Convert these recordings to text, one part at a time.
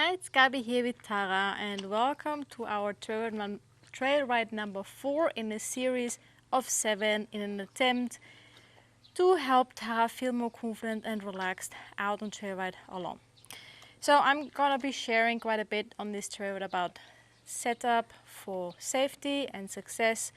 Hi, it's Gabi here with Tara, and welcome to our trail ride number 4 in a series of 7 in an attempt to help Tara feel more confident and relaxed out on trail ride alone. So I'm gonna be sharing quite a bit on this trail ride about setup for safety and success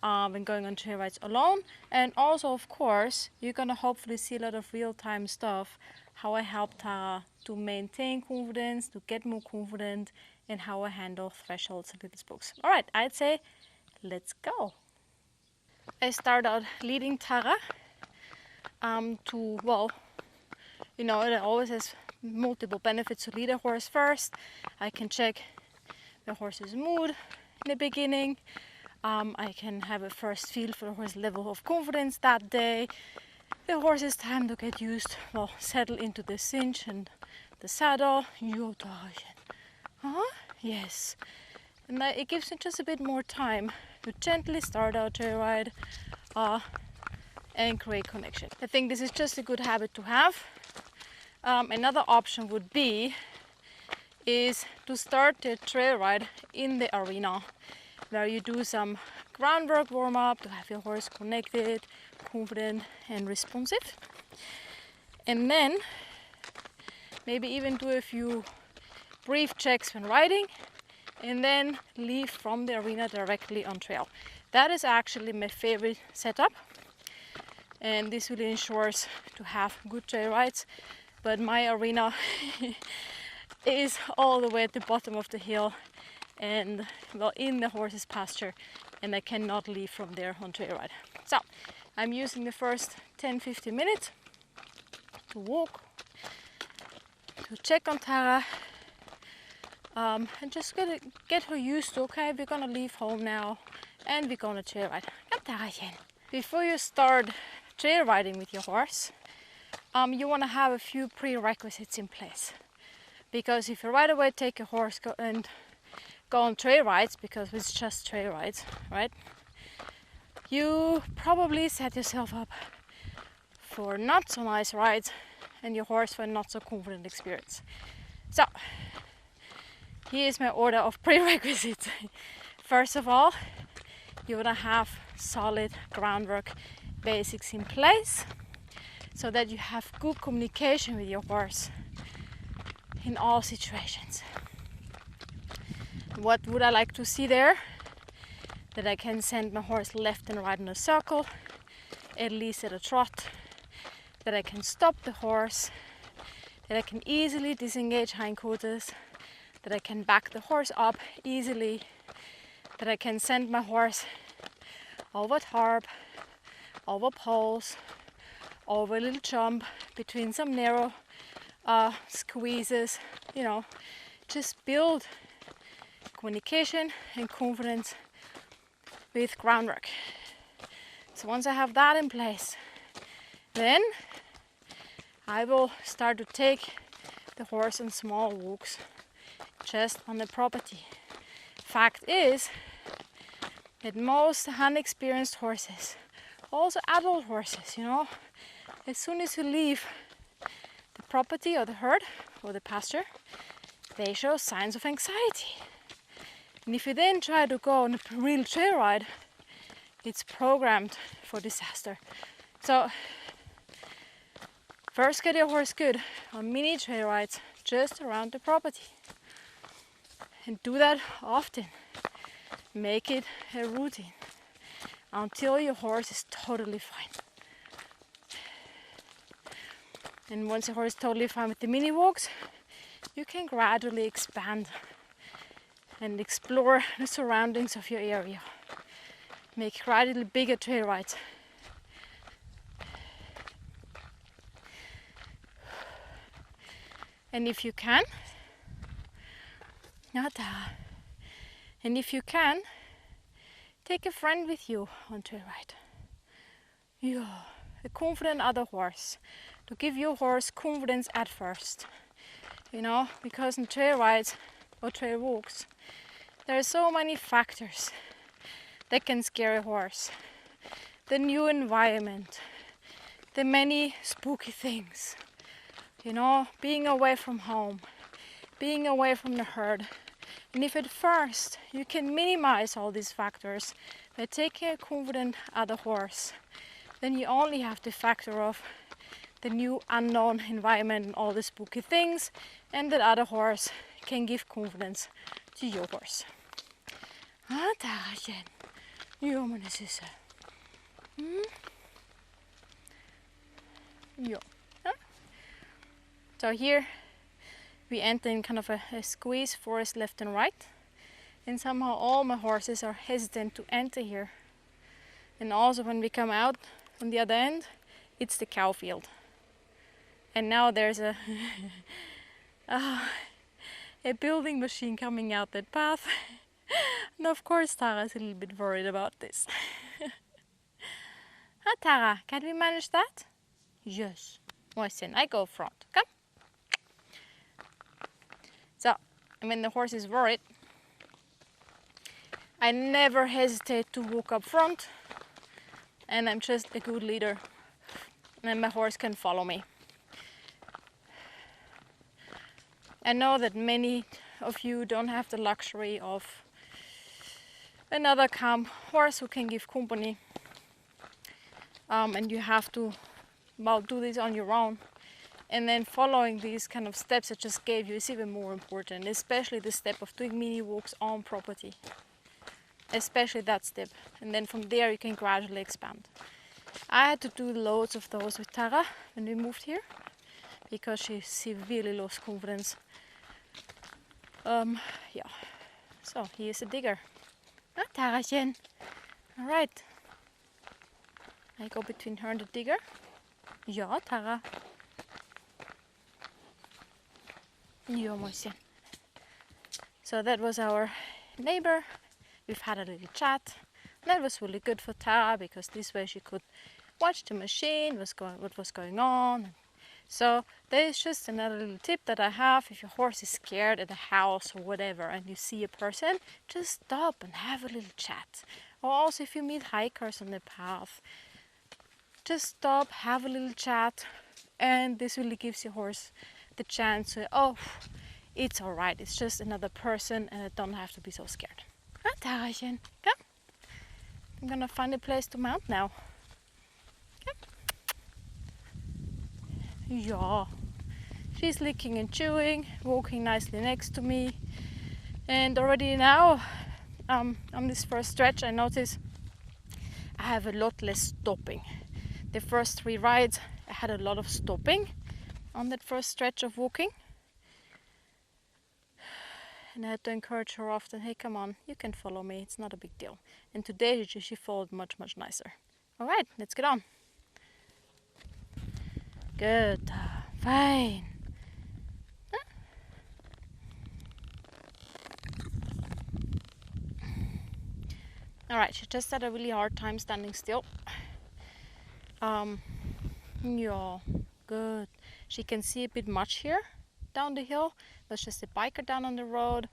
when going on trail rides alone, and also of course you're gonna hopefully see a lot of real-time stuff, how I help Tara to maintain confidence, to get more confident, and how I handle thresholds and little spooks. All right, I'd say let's go. I start out leading Tara it always has multiple benefits to lead a horse first. I can check the horse's mood in the beginning. I can have a first feel for the horse's level of confidence that day. The horse's time to get used, settle into the cinch and the saddle. Yes. And it gives me just a bit more time to gently start our trail ride and create connection. I think this is just a good habit to have. Another option would be to start the trail ride in the arena, where you do some groundwork warm-up to have your horse connected, confident and responsive. And then maybe even do a few brief checks when riding, and then leave from the arena directly on trail. That is actually my favorite setup, and this really ensures to have good trail rides. But my arena is all the way at the bottom of the hill and in the horse's pasture, and I cannot leave from there on trail ride. So I'm using the first 10-15 minutes to walk, to check on Tara, and just get her used to, okay, we're gonna leave home now and we're gonna trail ride. Before you start trail riding with your horse, you want to have a few prerequisites in place. Because if you right away take a horse and go on trail rides, because it's just trail rides, right? You probably set yourself up for not so nice rides and your horse for a not so confident experience. So here's my order of prerequisites. First of all, you want to have solid groundwork basics in place so that you have good communication with your horse in all situations. What would I like to see there? That I can send my horse left and right in a circle, at least at a trot. That I can stop the horse. That I can easily disengage hindquarters. That I can back the horse up easily. That I can send my horse over tarp, over poles, over a little jump between some narrow squeezes. Just build communication and confidence with groundwork. So once I have that in place, then I will start to take the horse on small walks just on the property. Fact is that most unexperienced horses, also adult horses, as soon as you leave the property or the herd or the pasture, they show signs of anxiety. And if you then try to go on a real trail ride, it's programmed for disaster. So first get your horse good on mini trail rides just around the property. And do that often. Make it a routine until your horse is totally fine. And once your horse is totally fine with the mini walks, you can gradually expand and explore the surroundings of your area. Make gradually bigger trail rides. And if you can, take a friend with you on trail ride. A confident other horse, to give your horse confidence at first. Because in trail rides or trail walks, there are so many factors that can scare a horse. The new environment, the many spooky things, being away from home, being away from the herd. And if at first you can minimize all these factors by taking a confident other horse, then you only have to factor of the new unknown environment and all the spooky things, and that other horse can give confidence to your horse. Ah, Tarachen. Jo, meine Süße. Jo. So here we enter in kind of a squeeze forest left and right, and somehow all my horses are hesitant to enter here. And also when we come out on the other end, it's the cow field. And now there's a building machine coming out that path. And of course Tara is a little bit worried about this. Huh, Tara, can we manage that? Yes. Listen, I go front. Come. So, when the horse is worried, I never hesitate to walk up front, and I'm just a good leader, and my horse can follow me. I know that many of you don't have the luxury of another calm horse who can give company, and you have to do this on your own. And then following these kind of steps I just gave you is even more important, especially the step of doing mini walks on property. Especially that step. And then from there you can gradually expand. I had to do loads of those with Tara when we moved here, because she severely lost confidence. Yeah. So he is a digger. Ah, Tarachen. Alright. I go between her and the digger. Ja, Tara. Ja, Mäuschen. So that was our neighbor. We've had a little chat. That was really good for Tara, because this way she could watch the machine, what was going on. So there is just another little tip that I have. If your horse is scared at a house or whatever and you see a person, just stop and have a little chat. Or also if you meet hikers on the path, just stop, have a little chat, and this really gives your horse the chance to, oh, it's alright, it's just another person and I don't have to be so scared. Ah, Tarachen, come. I'm gonna find a place to mount now. Come. Yeah. She's licking and chewing, walking nicely next to me. And already now, on this first stretch, I notice I have a lot less stopping. The first 3 rides, I had a lot of stopping on that first stretch of walking. And I had to encourage her often, hey, come on, you can follow me, it's not a big deal. And today she followed much, much nicer. All right, let's get on. Good, fine. Huh? All right, she just had a really hard time standing still. Yeah, good. She can see a bit much here down the hill. There's just a biker down on the road.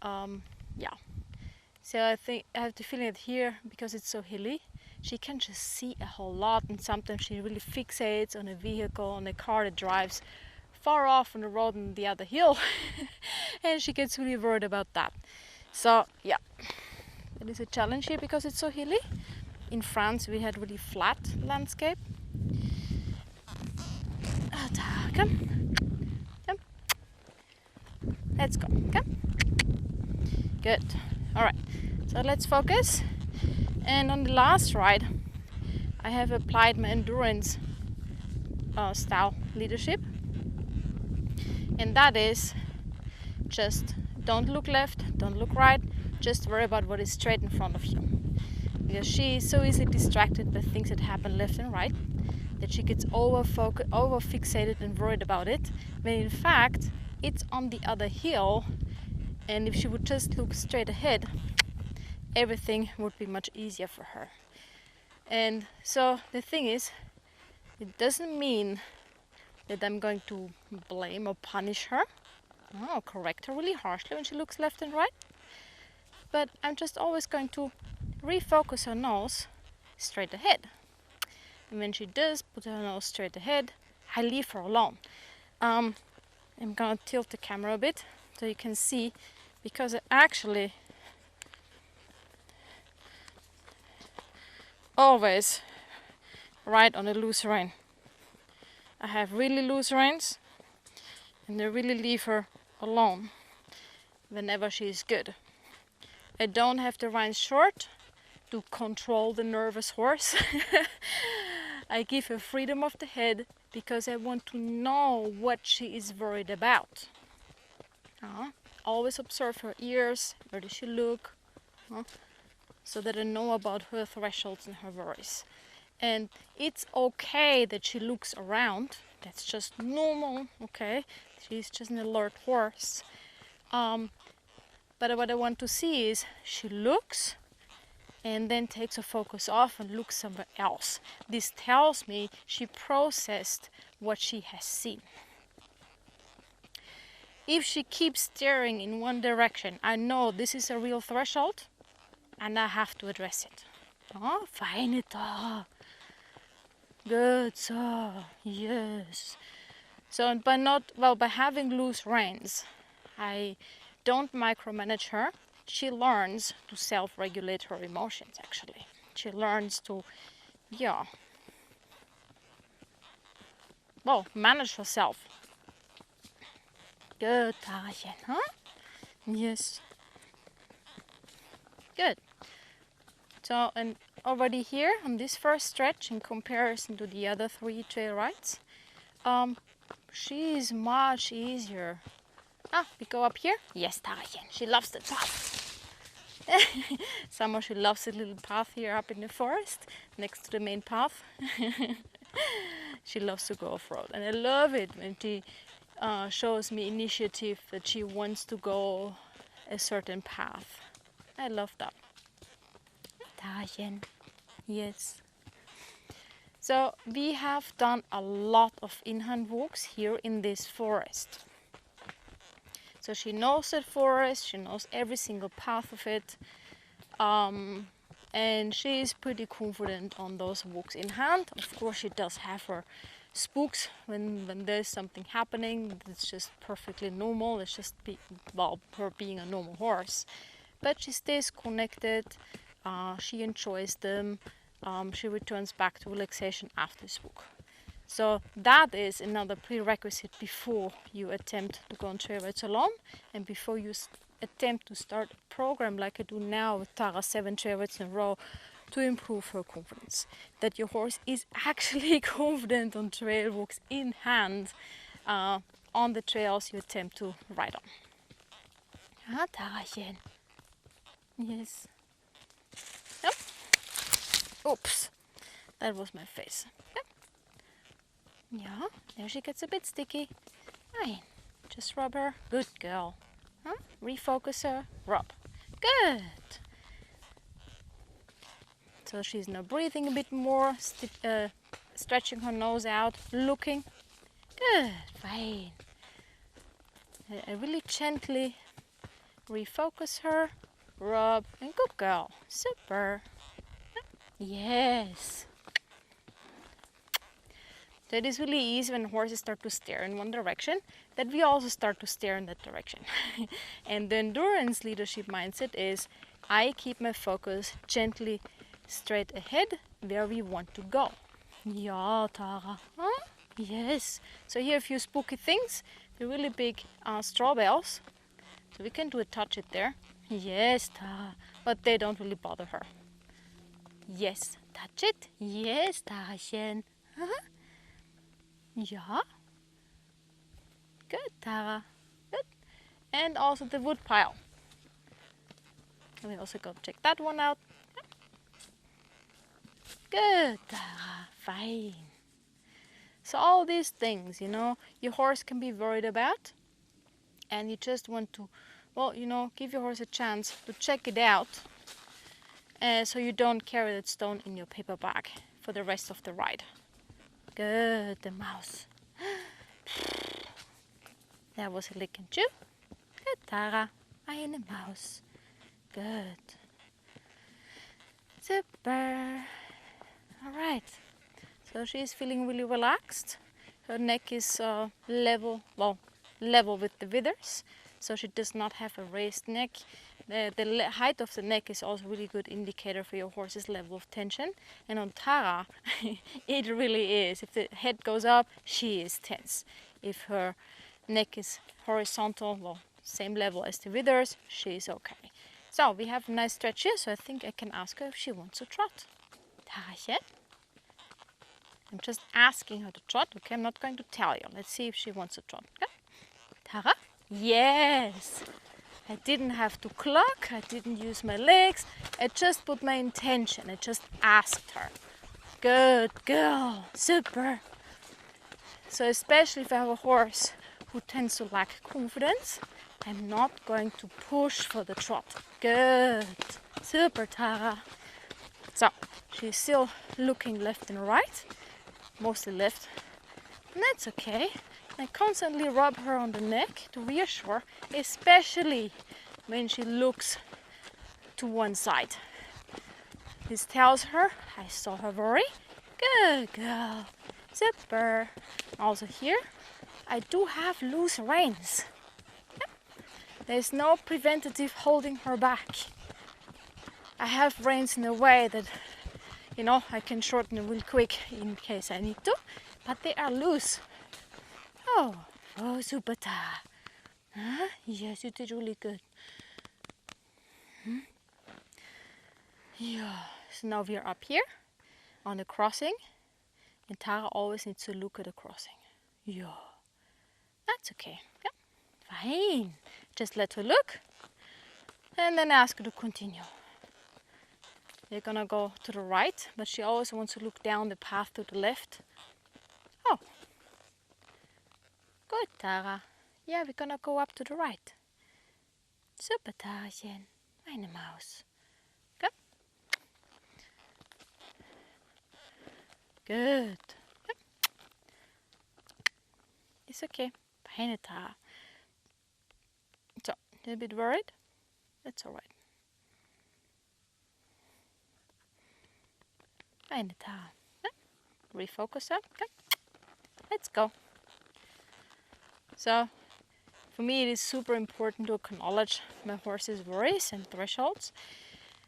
Yeah. So I think I have the feeling that here, because it's so hilly, she can just see a whole lot, and sometimes she really fixates on a vehicle, on a car that drives far off on the road on the other hill, and she gets really worried about that. So yeah, it is a challenge here because it's so hilly. In France we had really flat landscape. Come. Come. Let's go. Come. Good. Alright, so let's focus. And on the last ride I have applied my endurance style leadership, and that is just don't look left, don't look right, just worry about what is straight in front of you. Because she is so easily distracted by things that happen left and right that she gets over fixated and worried about it, when in fact it's on the other hill, and if she would just look straight ahead, everything would be much easier for her. And so the thing is, it doesn't mean that I'm going to blame or punish her or correct her really harshly when she looks left and right, but I'm just always going to refocus her nose straight ahead. And when she does put her nose straight ahead, I leave her alone. And I'm gonna tilt the camera a bit so you can see, because I actually always ride on a loose rein. I have really loose reins, and I really leave her alone whenever she is good. I don't have the reins short to control the nervous horse. I give her freedom of the head because I want to know what she is worried about. Always observe her ears, where does she look, so that I know about her thresholds and her worries. And it's okay that she looks around, that's just normal, okay? She's just an alert horse. But what I want to see is she looks and then takes her focus off and looks somewhere else. This tells me she processed what she has seen. If she keeps staring in one direction, I know this is a real threshold and I have to address it. Oh, fine da. Good, so yes. So by having loose reins, I don't micromanage her. She learns to self-regulate her emotions, actually. She learns to, manage herself. Good, Tarachen, huh? Yes. Good. So, and already here on this first stretch, in comparison to the other 3 trail rides, she is much easier. We go up here? Yes, Tarachen, she loves the top. Summer, she loves the little path here up in the forest, next to the main path. She loves to go off-road, and I love it when she shows me initiative, that she wants to go a certain path. I love that. Tarachen, yes. So we have done a lot of in-hand walks here in this forest. So she knows that forest, she knows every single path of it, and she is pretty confident on those walks in hand. Of course, she does have her spooks when there's something happening. It's just perfectly normal. It's just her being a normal horse. But she stays connected. She enjoys them. She returns back to relaxation after spook. So that is another prerequisite before you attempt to go on trail rides alone, and before you attempt to start a program like I do now with Tara, 7 trail rides in a row, to improve her confidence. That your horse is actually confident on trail walks in hand, on the trails you attempt to ride on. Tarachen. Yes. Yep. Oops, that was my face. Yep. Yeah, there she gets a bit sticky. Fine, just rub her. Good girl. Refocus her, rub. Good. So she's now breathing a bit more, stretching her nose out, looking. Good, fine. I really gently refocus her, rub, and good girl. Super. Yes. So it is really easy when horses start to stare in one direction that we also start to stare in that direction. And the endurance leadership mindset is I keep my focus gently straight ahead where we want to go. Yeah, Tara. Huh? Yes. So here a few spooky things. The really big straw bells. So we can do a touch it there. Yes, Tara. But they don't really bother her. Yes, touch it. Yes, Tarachen. Yeah. Good, Tara. Good. And also the wood pile. And we also go check that one out. Good, Tara. Fine. So all these things, your horse can be worried about, and you just want to, give your horse a chance to check it out, so you don't carry that stone in your paper bag for the rest of the ride. Good, the mouse. That was a lick and chew. Good, Tara. I am a mouse. Good. Super. All right. So she's feeling really relaxed. Her neck is level. Well, level with the withers, so she does not have a raised neck. The height of the neck is also a really good indicator for your horse's level of tension. And on Tara, it really is. If the head goes up, she is tense. If her neck is horizontal, well, same level as the withers, she is okay. So we have a nice stretch here, so I think I can ask her if she wants to trot. Tarachen. I'm just asking her to trot, okay? I'm not going to tell you. Let's see if she wants to trot. Okay? Tara? Yes! I didn't have to clock, I didn't use my legs, I just put my intention, I just asked her. Good girl, super! So especially if I have a horse who tends to lack confidence, I'm not going to push for the trot. Good, super Tara. So, she's still looking left and right, mostly left, and that's okay. I constantly rub her on the neck to reassure, especially when she looks to one side. This tells her I saw her worry. Good girl. Super. Also here, I do have loose reins. Yep. There's no preventative holding her back. I have reins in a way that, you know, I can shorten it real quick in case I need to, but they are loose. Oh, super Tara. Huh? Yes, you did really good. Yeah. So now we are up here on the crossing, and Tara always needs to look at the crossing. Yeah. That's okay. Yeah. Fine. Just let her look, and then ask her to continue. They're gonna go to the right, but she always wants to look down the path to the left. Oh. Good, Tara. Yeah, we're gonna go up to the right. Super, Tarachen. Meine Maus. Good. Good. Good. It's okay. Feine, Tara. So, a little bit worried? That's alright. Feine, Tara. Yeah. Refocus her. Okay. Let's go. So, for me it is super important to acknowledge my horse's worries and thresholds,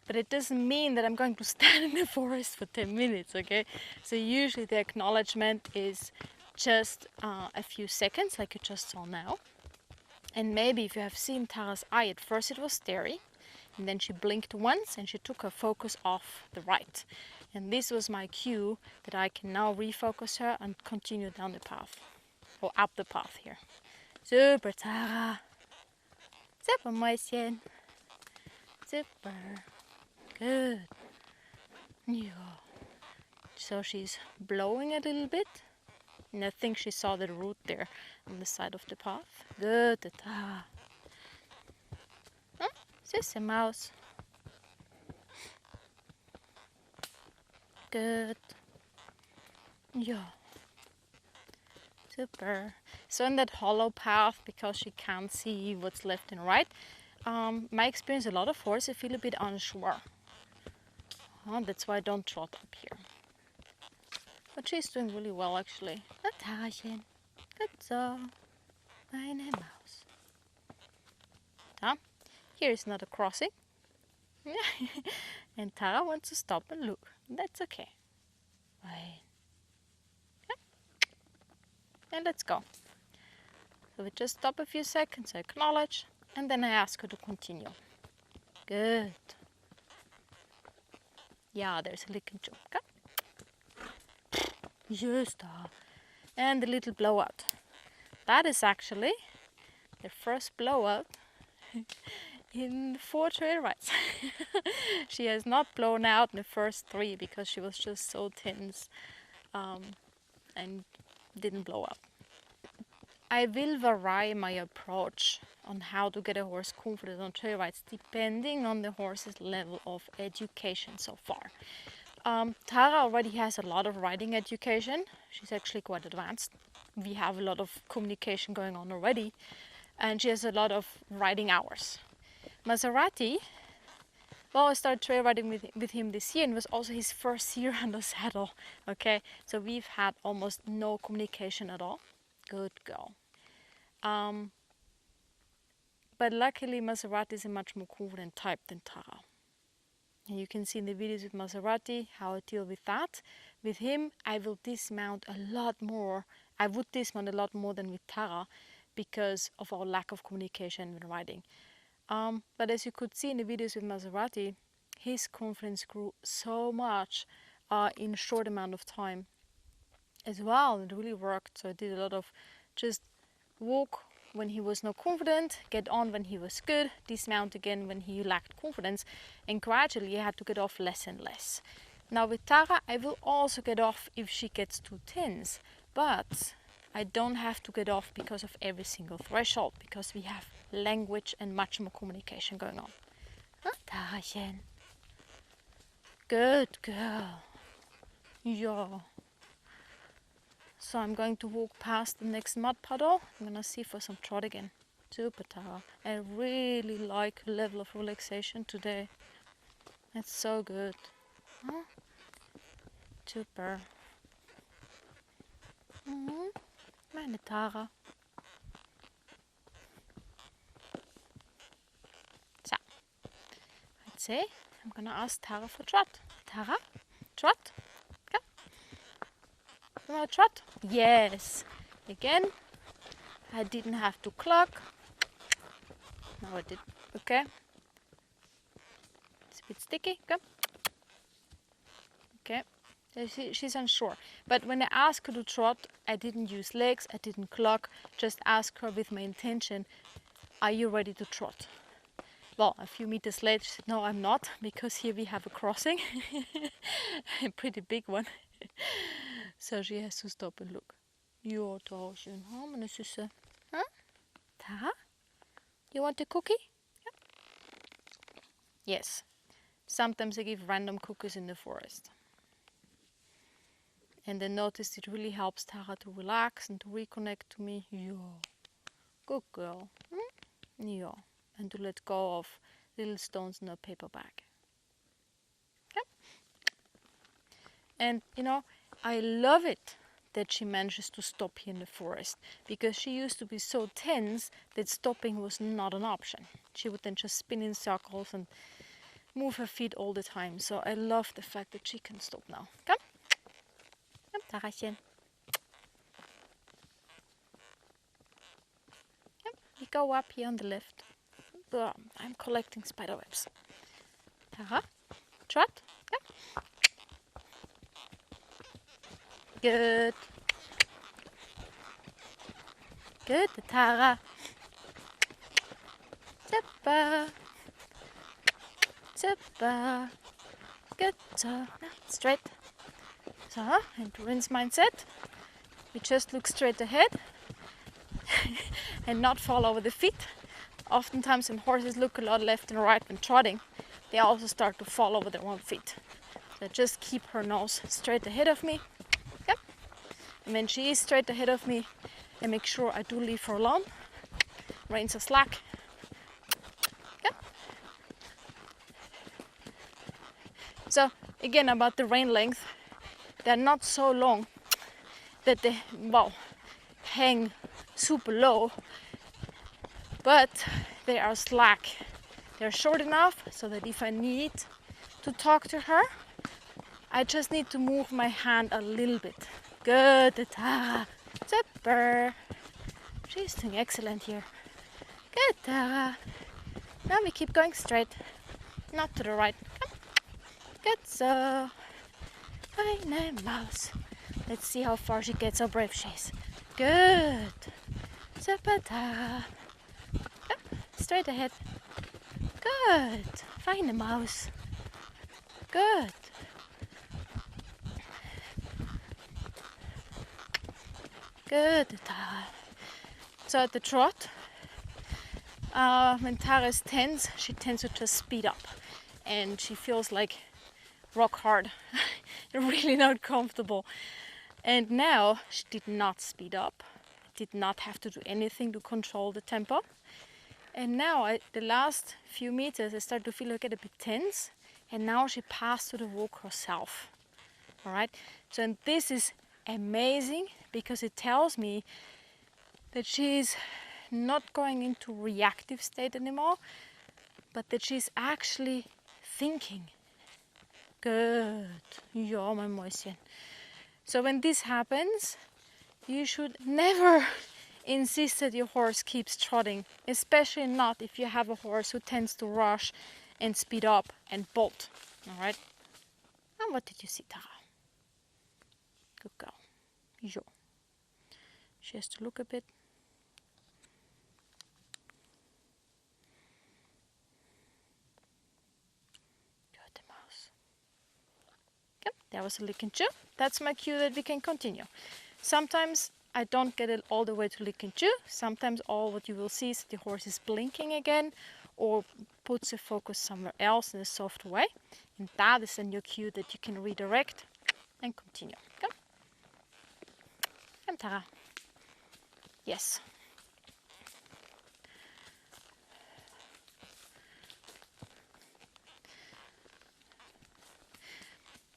but it doesn't mean that I'm going to stand in the forest for 10 minutes, okay? So usually the acknowledgement is just a few seconds, like you just saw now. And maybe if you have seen Tara's eye, at first it was staring, and then she blinked once and she took her focus off the right. And this was my cue that I can now refocus her and continue down the path, or up the path here. Super, Tara. Super, Mäuschen. Super. Good. Yeah. So she's blowing a little bit. And I think she saw the root there on the side of the path. Good, Tara. Süße Maus. Good. Yeah. Super. So in that hollow path, because she can't see what's left and right, my experience, a lot of horses feel a bit unsure. That's why I don't trot up here. But she's doing really well actually. Tarachen. Good so. Meine Maus. Here is another crossing. And Tara wants to stop and look. That's okay. Right. And let's go. So we just stop a few seconds, I acknowledge, and then I ask her to continue. Good. Yeah, there's a lick and choke. Okay? Yes, and the little blowout. That is actually the first blowout in 4 trail rides. She has not blown out in the first 3 because she was just so tense and didn't blow up. I will vary my approach on how to get a horse confident on trail rides depending on the horse's level of education so far. Tara already has a lot of riding education. She's actually quite advanced. We have a lot of communication going on already, and she has a lot of riding hours. Maserati, well, I started trail riding with him this year, and it was also his first year on the saddle. Okay, so we've had almost no communication at all. Good girl. But luckily Maserati is a much more confident type than Tara. And you can see in the videos with Maserati how I deal with that. With him, I will dismount a lot more. I would dismount a lot more than with Tara because of our lack of communication when riding. But as you could see in the videos with Maserati, his confidence grew so much in a short amount of time as well. It really worked. So I did a lot of just walk when he was not confident, get on when he was good, dismount again when he lacked confidence, and gradually I had to get off less and less. Now with Tara, I will also get off if she gets too tense, but I don't have to get off because of every single threshold, because we have language and much more communication going on. Huh, Tarachen? Good girl. Yeah. So I'm going to walk past the next mud puddle. I'm going to see for some trot again. Super, Tara. I really like the level of relaxation today. It's so good. Huh? Super. Meine Tara. So, let's see. I'm going to ask Tara for trot. Tara, trot. Come. You want to trot? Yes. Again. I didn't have to clock. No, I did. Okay. It's a bit sticky. Come. Okay. She's unsure. But when I asked her to trot, I didn't use legs. I didn't clock. Just ask her with my intention, are you ready to trot? Well, a few meters later, she said, no, I'm not, because here we have a crossing. A pretty big one. So she has to stop and look. Ja, Tarachen, meine Süße. Huh? Tara? You want a cookie? Yeah. Yes. Sometimes I give random cookies in the forest. And I noticed it really helps Tara to relax and to reconnect to me. Yeah. Good girl. Yeah. And to let go of little stones in her paper bag. Yeah. And you know, I love it that she manages to stop here in the forest, because she used to be so tense that stopping was not an option. She would then just spin in circles and move her feet all the time. So I love the fact that she can stop now. Come. Come, Tarachen. Yep. We go up here on the left. I'm collecting spider webs. Tara, trot. Yep. Good. Good, Tara. Super. Super. Good. So, now straight. So, and rinse mindset. We just look straight ahead and not fall over the feet. Oftentimes when horses look a lot left and right when trotting, they also start to fall over their own feet. So just keep her nose straight ahead of me. Yep. And when she is straight ahead of me, I make sure I do leave her alone. Reins are slack. Yep. So again, about the rein length, they're not so long that they, well, hang super low, but they are slack. They're short enough so that if I need to talk to her, I just need to move my hand a little bit. Good, Tara. Super. She's doing excellent here. Good, Tara. Now we keep going straight, not to the right. Come. Good, so. Fine mouse. Let's see how far she gets, how brave she is. Good. Super, Tara. Straight ahead. Good. Fine mouse. Good. Good, Tara. So at the trot, when Tara is tense, she tends to just speed up. And she feels like rock hard. Really not comfortable. And now she did not speed up. Did not have to do anything to control the tempo. And now, the last few meters, I start to feel her get a bit tense. And now she passed to the walk herself. All right. So and this is amazing because it tells me that she's not going into reactive state anymore, but that she's actually thinking. Good. Ja, mein Mäuschen. So when this happens, you should never insist that your horse keeps trotting, especially not if you have a horse who tends to rush and speed up and bolt. All right? And what did you see, Tara? Good girl. Jo. She has to look a bit. Good mouse. Yep, that was a lick and chew. That's my cue that we can continue. Sometimes I don't get it all the way to lick and chew. Sometimes all what you will see is the horse is blinking again or puts the focus somewhere else in a soft way. And that is then your cue that you can redirect and continue. Come. Come, Tara. Yes.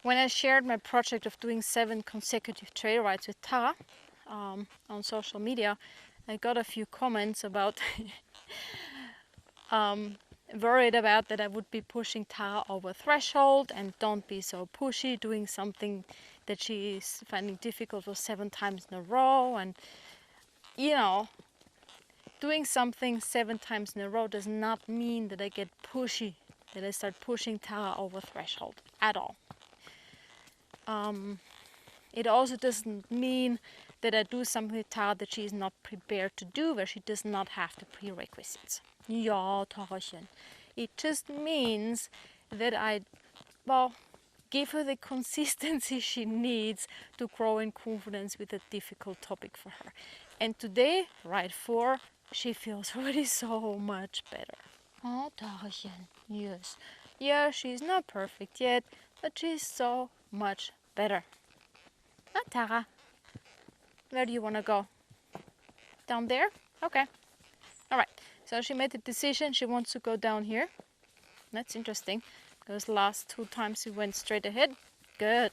When I shared my project of doing 7 consecutive trail rides with Tara on social media, I got a few comments about worried about that I would be pushing Tara over threshold and don't be so pushy, doing something that she is finding difficult for 7 times in a row. And you know, doing something 7 times in a row does not mean that I get pushy, that I start pushing Tara over threshold at all. It also doesn't mean that I do something with Tara that she is not prepared to do, where she does not have the prerequisites. Ja, Tarachen. It just means that I, give her the consistency she needs to grow in confidence with a difficult topic for her. And today, ride 4, she feels already so much better. Oh, Tarachen. Yes. Yeah, she's not perfect yet, but she's so much better. Ah, Tara. Where do you want to go? Down there? Okay. All right. So she made the decision. She wants to go down here. That's interesting. Those last 2 times we went straight ahead. Good.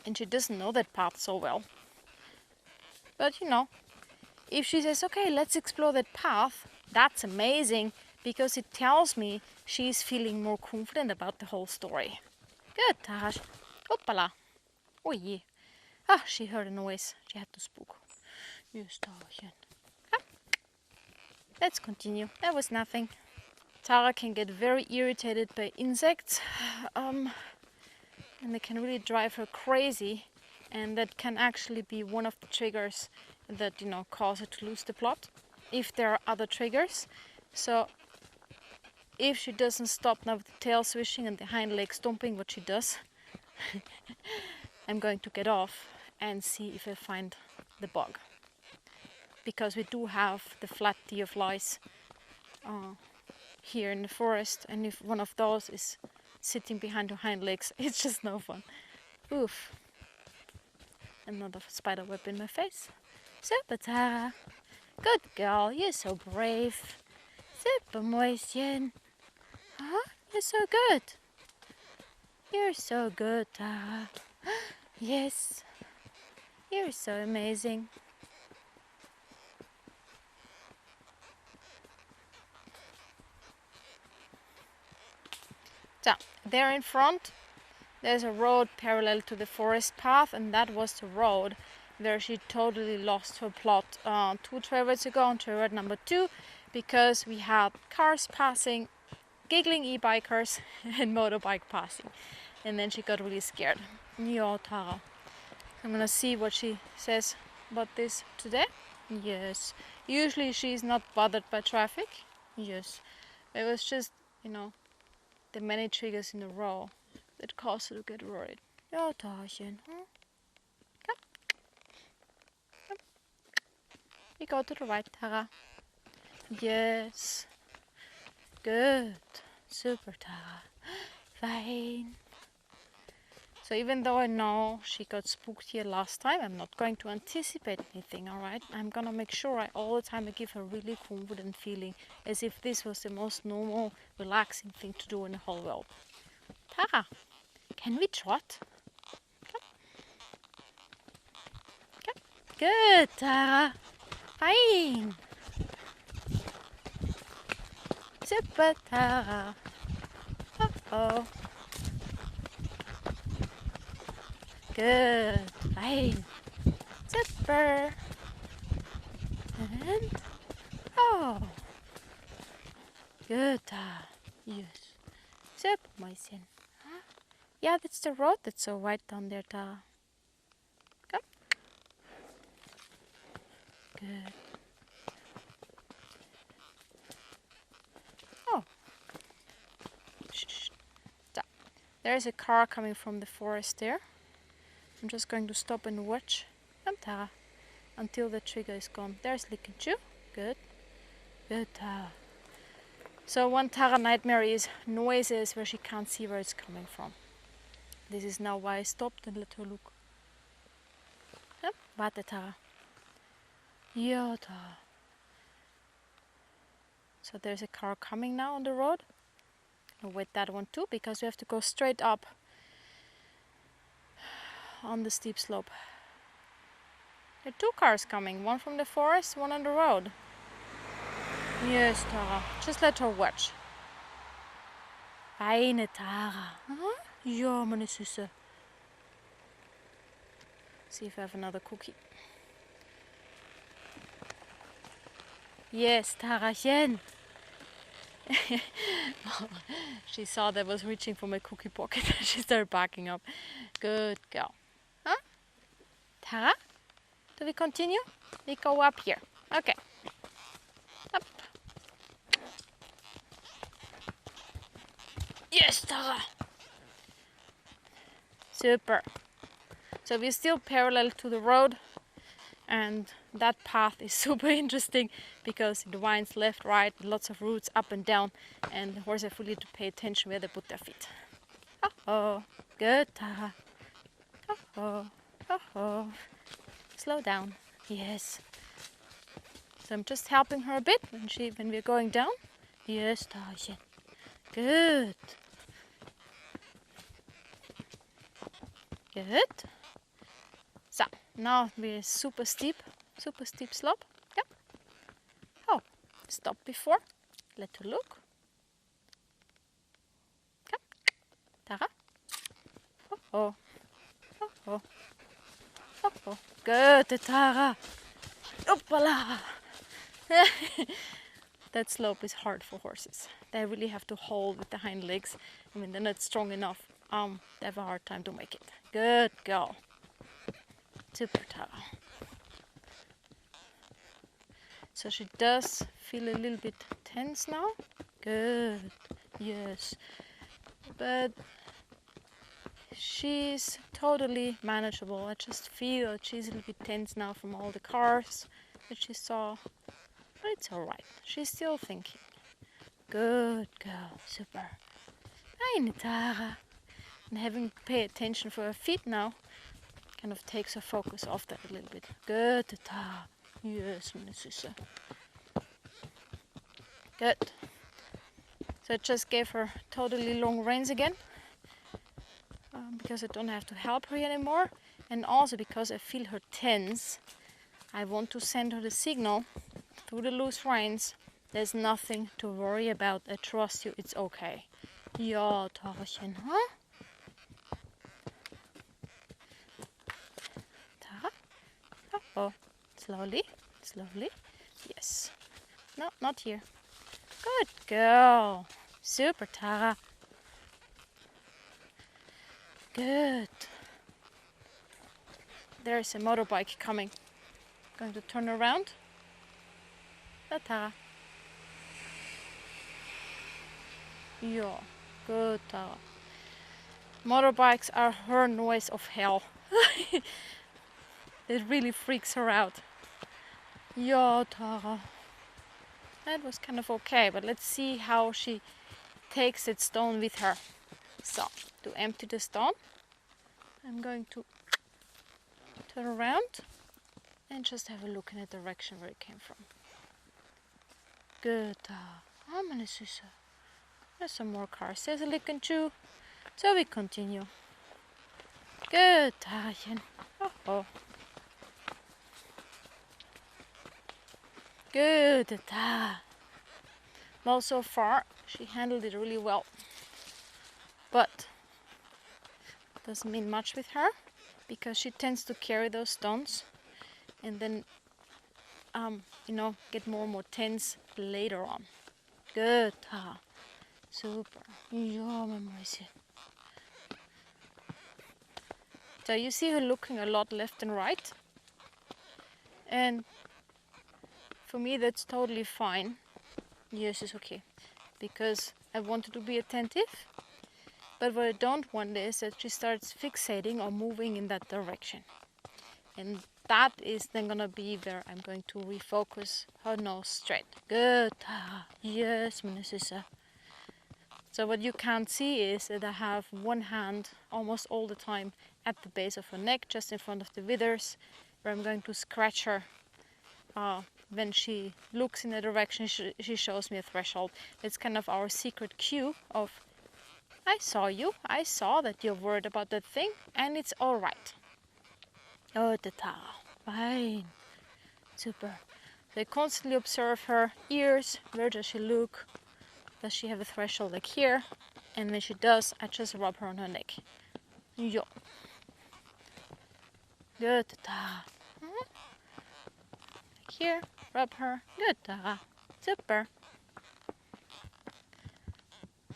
And she doesn't know that path so well. But you know, if she says, okay, let's explore that path, that's amazing because it tells me she's feeling more confident about the whole story. Good, Taras. Hoppala. Oh yeah. Ah, she heard a noise. She had to spook. Yes, Tarachen. Let's continue. That was nothing. Tara can get very irritated by insects, and they can really drive her crazy, and that can actually be one of the triggers that, you know, cause her to lose the plot, if there are other triggers. So if she doesn't stop now with the tail swishing and the hind leg stomping, what she does, I'm going to get off and see if I find the bug. Because we do have the flat deer flies here in the forest, and if one of those is sitting behind her hind legs, it's just no fun. Oof. Another spider web in my face. Super, Tara. Good girl, you're so brave. Super, Mäuschen. Huh? You're so good. You're so good, Tara. Yes. You're so amazing. So, there in front, there's a road parallel to the forest path, and that was the road where she totally lost her plot 2 trail rides ago on trail ride number 2, because we had cars passing, giggling e-bikers, and motorbike passing. And then she got really scared. Yeah, Tara. I'm gonna see what she says about this today. Yes. Usually she's not bothered by traffic. Yes. It was just, you know, the many triggers in a row that caused her to get worried. Ja, Tarachen. Huh? Come. Come. You go to the right, Tara. Yes. Good. Super, Tara. Fine. So even though I know she got spooked here last time, I'm not going to anticipate anything, alright? I'm gonna make sure all the time I give her a really confident feeling, as if this was the most normal, relaxing thing to do in the whole world. Tara, can we trot? Come. Come. Good, Tara. Fine. Super, Tara. Uh-oh. Good. Fine. Super. And oh. Good. Yes. Super, Mäuschen. Huh? Yeah, that's the road that's so wide down there, Tara. Come. Good. Oh. Shh. There's a car coming from the forest there. I'm just going to stop and watch. Come, Tara. Until the trigger is gone. There's Lick and Chew. Good. Good, Tara. So one Tara nightmare is noises where she can't see where it's coming from. This is now why I stopped and let her look. Ja, warte, Tara. Ja, Tara. So there's a car coming now on the road. I'll wait that one too, because we have to go straight up on the steep slope. There are two cars coming, one from the forest, one on the road. Yes, Tara. Just let her watch. Feine Tara. Huh? Ja, meine Süße. See if I have another cookie. Yes, Tarachen. She saw that I was reaching for my cookie pocket and she started backing up. Good girl. Huh? Tara? Do we continue? We go up here. Okay. Up. Yes, Tara. Super. So we're still parallel to the road, and that path is super interesting because it winds left, right, lots of roots up and down, and the horses have really to pay attention where they put their feet. Oh, good, Tara. Oh, oh. Slow down. Yes. So I'm just helping her a bit when we're going down. Yes, Tarachen. Good. Good. So now we're super steep slope. Yep. Oh, stop before. Let her look. Come, Tara. Oh, oh, oh, oh, oh. Good, Tara. Oopala. That slope is hard for horses. They really have to hold with the hind legs. I mean, they're not strong enough. They have a hard time to make it. Good girl. Super, Tara. So she does feel a little bit tense now. Good. Yes. But she's totally manageable. I just feel that she's a little bit tense now from all the cars that she saw. But it's alright. She's still thinking. Good girl. Super. Hi, Tara. And having to pay attention for her feet now kind of takes her focus off that a little bit. Good, Tara. Yes, meine Süße. Good. So I just gave her totally long reins again. Because I don't have to help her anymore. And also because I feel her tense. I want to send her the signal through the loose reins. There's nothing to worry about. I trust you. It's okay. Ja, Tarachen, huh? Tara? Oh, slowly, slowly. Yes. No, not here. Good girl. Super, Tara. Good. There's a motorbike coming. Going to turn around. Tara. Yeah, good, Tara. Motorbikes are her noise of hell. It really freaks her out. Yeah, Tara. That was kind of okay, but let's see how she takes that stone with her. So, to empty the stone, I'm going to turn around and just have a look in the direction where it came from. Good, Tara. Oh, meine Süße. There's some more cars. There's a Lick and Chew. So we continue. Good, Tarachen. Oh, oh. Good, Tara. Well, so far she handled it really well, but doesn't mean much with her because she tends to carry those stones and then get more and more tense later on. Good, Tara. Super. Ja, Mäuschen. So you see her looking a lot left and right, and for me that's totally fine. Yes, it's okay, because I wanted to be attentive, but what I don't want is that she starts fixating or moving in that direction, and that is then gonna be where I'm going to refocus her nose straight. Good. Yes, Minister. So what you can't see is that I have one hand almost all the time at the base of her neck, just in front of the withers, where I'm going to scratch her. When she looks in a direction, she shows me a threshold. It's kind of our secret cue of, I saw you, I saw that you're worried about that thing, and it's all right. Oh, Tata, fine, super. So I constantly observe her ears. Where does she look? Does she have a threshold like here? And when she does, I just rub her on her neck. Yo. Good, Tata. Like here, rub her. Good, Tata. Super.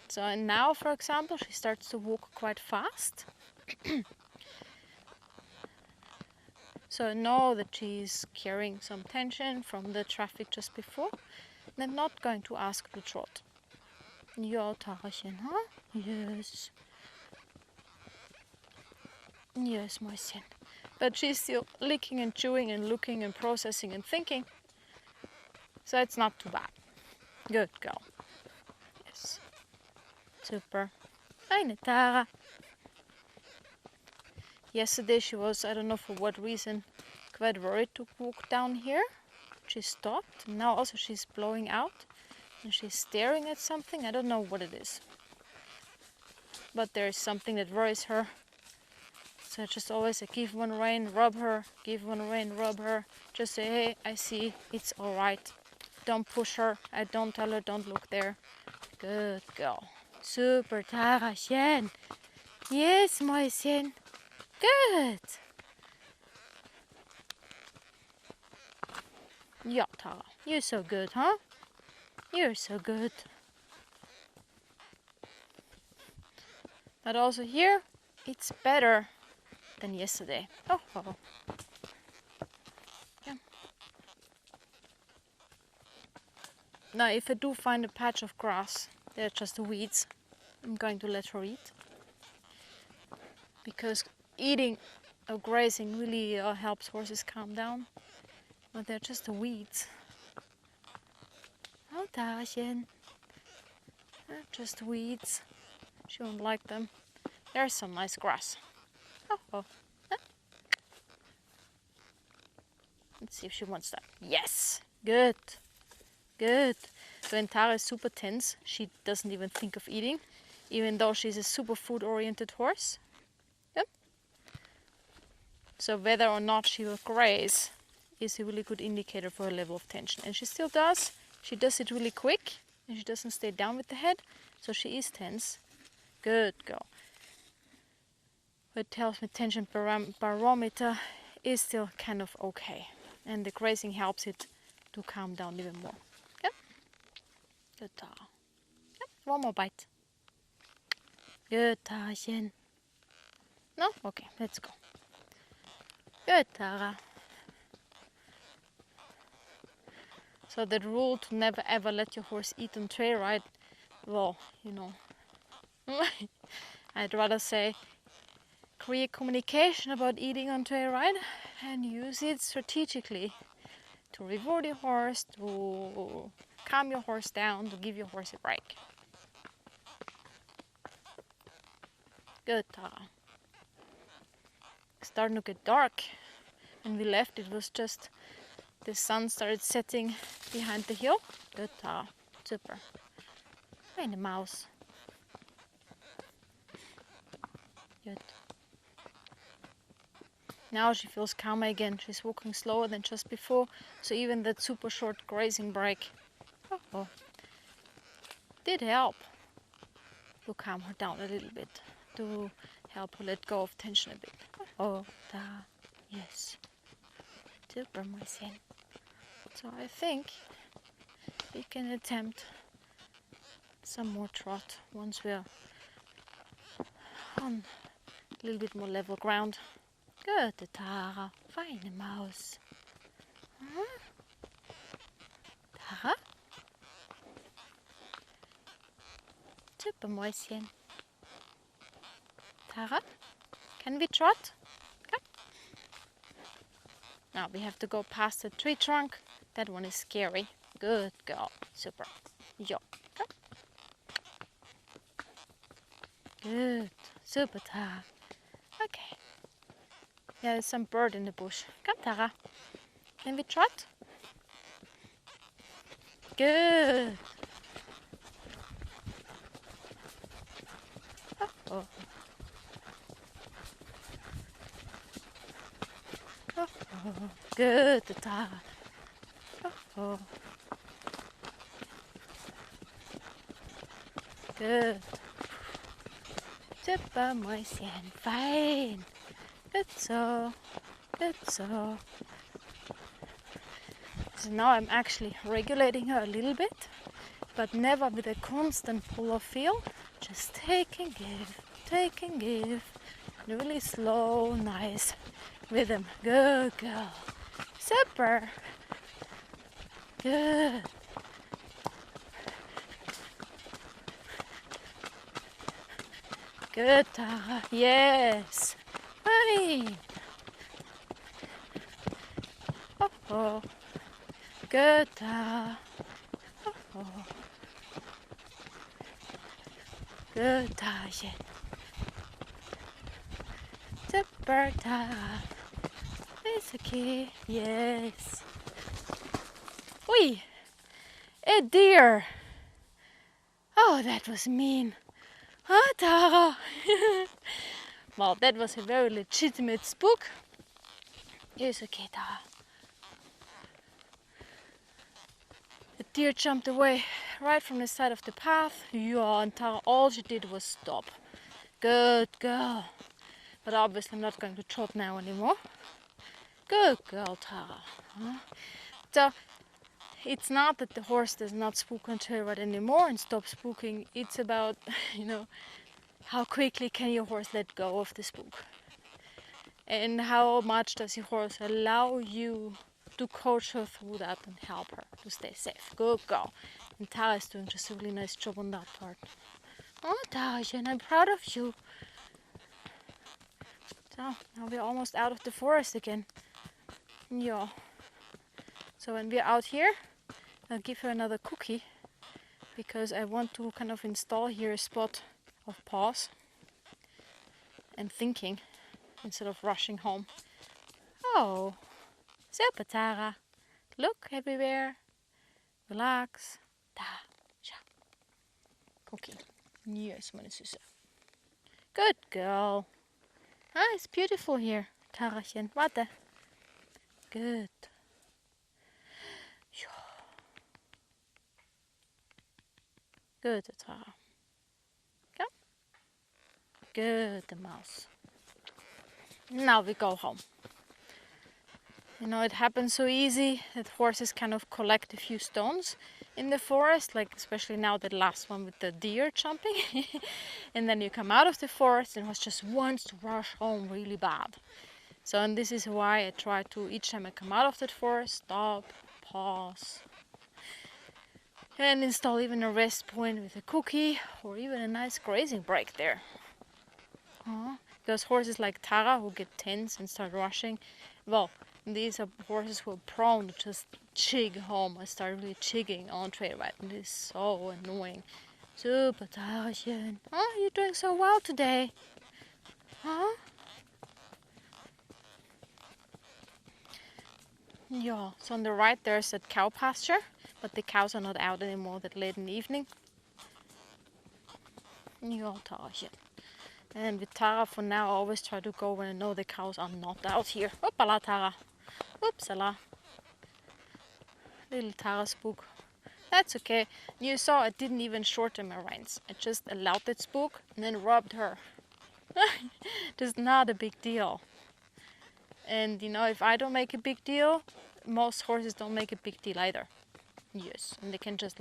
So and now, for example, she starts to walk quite fast. So I know that she's carrying some tension from the traffic just before. And I'm not going to ask to trot. Ja, Tarachen, huh? Yes. Yes, Mäuschen. But she's still licking and chewing and looking and processing and thinking. So it's not too bad. Good girl. Yes. Super. Fine, Tara. Yesterday she was, I don't know for what reason, quite worried to walk down here. She stopped. Now also she's blowing out. And she's staring at something. I don't know what it is. But there is something that worries her. So just always give one rein, rub her, give one rein, rub her. Just say, hey, I see, it's all right. Don't push her. I don't tell her, don't look there. Good girl. Super, Tarachen. Yes, Mäuschen. Good. Yeah, Tara, you're so good, huh? You're so good. But also here, it's better than yesterday. Oh. Yeah. Now, if I do find a patch of grass, they're just weeds, I'm going to let her eat. Because eating or grazing really helps horses calm down. But they're just weeds. Oh, Tarachen. They're just weeds. She won't like them. There's some nice grass. Oh. Let's see if she wants that. Yes! Good. Good. So when Tara is super tense, she doesn't even think of eating, even though she's a super food-oriented horse. Yep. So whether or not she will graze is a really good indicator for her level of tension. And she still does. She does it really quick, and she doesn't stay down with the head, so she is tense. Good girl. It tells me tension barometer is still kind of okay. And the grazing helps it to calm down even more. Yep. Good Tara. Yep. One more bite. Good Tarachen. No? Okay, let's go. Good Tara. So that rule to never ever let your horse eat on trail ride, well, I'd rather say create communication about eating on trail ride and use it strategically to reward your horse, to calm your horse down, to give your horse a break. Good Tara. It's starting to get dark. When we left, it was just the sun started setting behind the hill. Good Tara. Super. And a mouse. Good. Now she feels calmer again. She's walking slower than just before, so even that super short grazing break did help to calm her down a little bit, to help her let go of tension a bit. Oh, yes, super moisten. So I think we can attempt some more trot once we're on a little bit more level ground. Good, Tara. Fine mouse. Tara? Super Mäuschen. Tara? Can we trot? Come. Now we have to go past the tree trunk. That one is scary. Good girl. Super. Yo. Come. Good. Super, Tara. Okay. Yeah, there's some bird in the bush. Come, Tara. Can we trot? Good. Oh. Oh. Good, Tara. Oh. Good. Super Mäuschen. Fine. Good so. Good so. So now I'm actually regulating her a little bit, but never with a constant pull or feel. Just take and give, take and give. Really slow, nice rhythm. Good girl. Super. Good. Good, Tara. Yes. Fine. Oh. Good, Tara. Oh. Good, Tara. Super, Tara. It's okay. Yes. Oi! A deer. Oh, that was mean. Huh, Tara? Well, that was a very legitimate spook. It's okay, Tara. The deer jumped away right from the side of the path. Yeah, and Tara, all she did was stop. Good girl. But obviously I'm not going to trot now anymore. Good girl, Tara. Huh? So, it's not that the horse does not spook on trail ride anymore and stop spooking. It's about, how quickly can your horse let go of the spook? And how much does your horse allow you to coach her through that and help her to stay safe? Good girl. And Tara is doing just a really nice job on that part. Oh, Tara, I'm proud of you. So, now we're almost out of the forest again. Yeah. So when we're out here, I'll give her another cookie because I want to kind of install here a spot of pause and thinking instead of rushing home. Oh, super, Tara. Look everywhere. Relax. Da, ja. Cookie. Yes, meine Süße. Good girl. Ah, it's beautiful here, Tarachen. Warte. Good. Good, Tara. Come. Good, the mouse. Now we go home. It happens so easy that horses kind of collect a few stones in the forest, like especially now the last one with the deer jumping. And then you come out of the forest and horse just wants to rush home really bad. So, and this is why I try to, each time I come out of that forest, stop, pause, and install even a rest point with a cookie or even a nice grazing break there. Because horses like Tara who get tense and start rushing, well, these are horses who are prone to just chig home. I start really chigging on trail ride, and it is so annoying. Super Tarachen. Oh, you're doing so well today. Huh? Yeah, so on the right there's a cow pasture, but the cows are not out anymore that late in the evening. Yeah, Tarachen. And with Tara, for now, I always try to go when I know the cows are not out here. Oopala, Tara. Oopsala. Little Tara spook. That's okay. You saw I didn't even shorten my reins. I just allowed that spook and then rubbed her. Just not a big deal. And you know, if I don't make a big deal, most horses don't make a big deal either. Yes, and they can just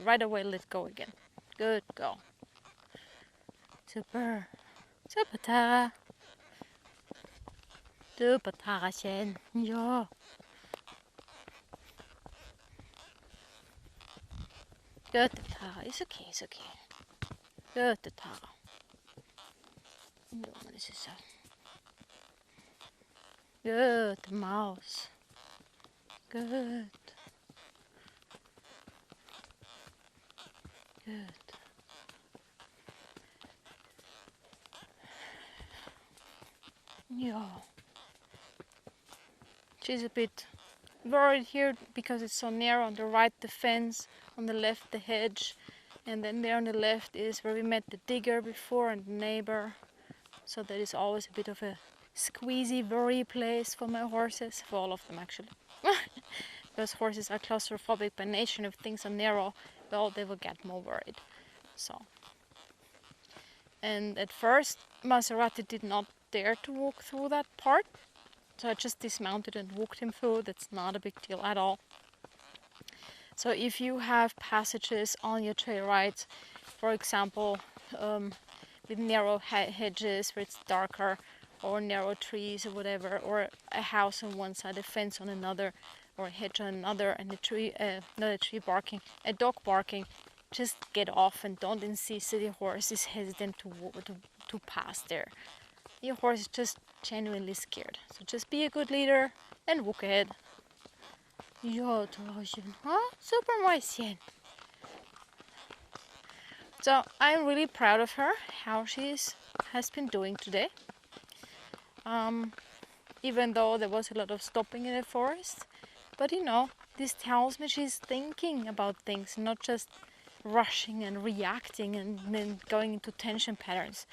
right away let go again. Good girl. Super. Super, Tara. Super, Tarachen. Ja. Good, Tara. It's okay, it's okay. Good, Tara. Ja, men det är så. Good, mouse. Good. Good. Yeah. She's a bit worried here because it's so narrow. On the right, the fence. On the left, the hedge. And then there on the left is where we met the digger before and the neighbor. So that is always a bit of a squeezy, worry place for my horses. For all of them, actually. Because horses are claustrophobic by nature. If things are narrow, well, they will get more worried. So. And at first, Maserati did not dare to walk through that part. So I just dismounted and walked him through. That's not a big deal at all. So if you have passages on your trail rides, for example, with narrow hedges where it's darker, or narrow trees or whatever, or a house on one side, a fence on another, or a hedge on another, and not a tree barking, a dog barking, just get off and don't insist that your horse is hesitant to pass there. Your horse is just genuinely scared. So just be a good leader and walk ahead. Ja, Tarachen. Huh? Super Mäuschen. So I'm really proud of her, how she has been doing today. Even though there was a lot of stopping in the forest. But you know, this tells me she's thinking about things, not just rushing and reacting and then going into tension patterns.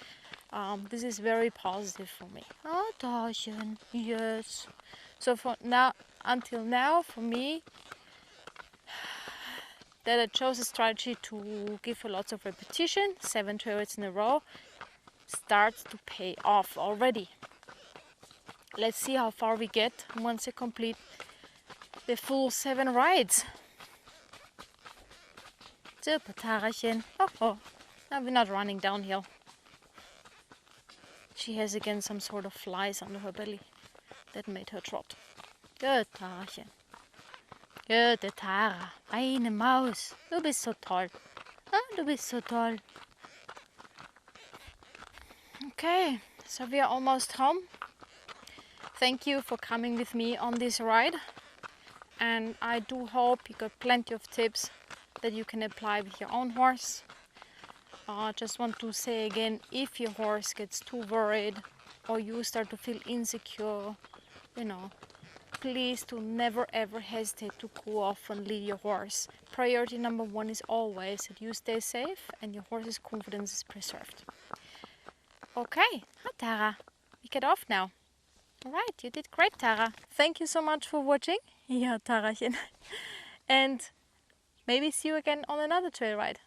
This is very positive for me. Oh, Tarachen. Yes. So for now, until now, for me, that I chose a strategy to give her lots of repetition, 7 trail rides in a row, starts to pay off already. Let's see how far we get once I complete the full 7 rides. Super, Tarachen. Oh, now we're not running downhill. She has again some sort of flies under her belly that made her trot. Good, Tarachen. Good, Tara. Eine Maus. Du bist so toll. Ah, du bist so toll. Okay, so we are almost home. Thank you for coming with me on this ride. And I do hope you got plenty of tips that you can apply with your own horse. I just want to say again, if your horse gets too worried or you start to feel insecure, you know, please do never ever hesitate to go off and lead your horse. Priority number 1 is always that you stay safe and your horse's confidence is preserved. Okay, hi Tara, we get off now. Alright, you did great, Tara. Thank you so much for watching. Ja, Tarachen. And maybe see you again on another trail ride.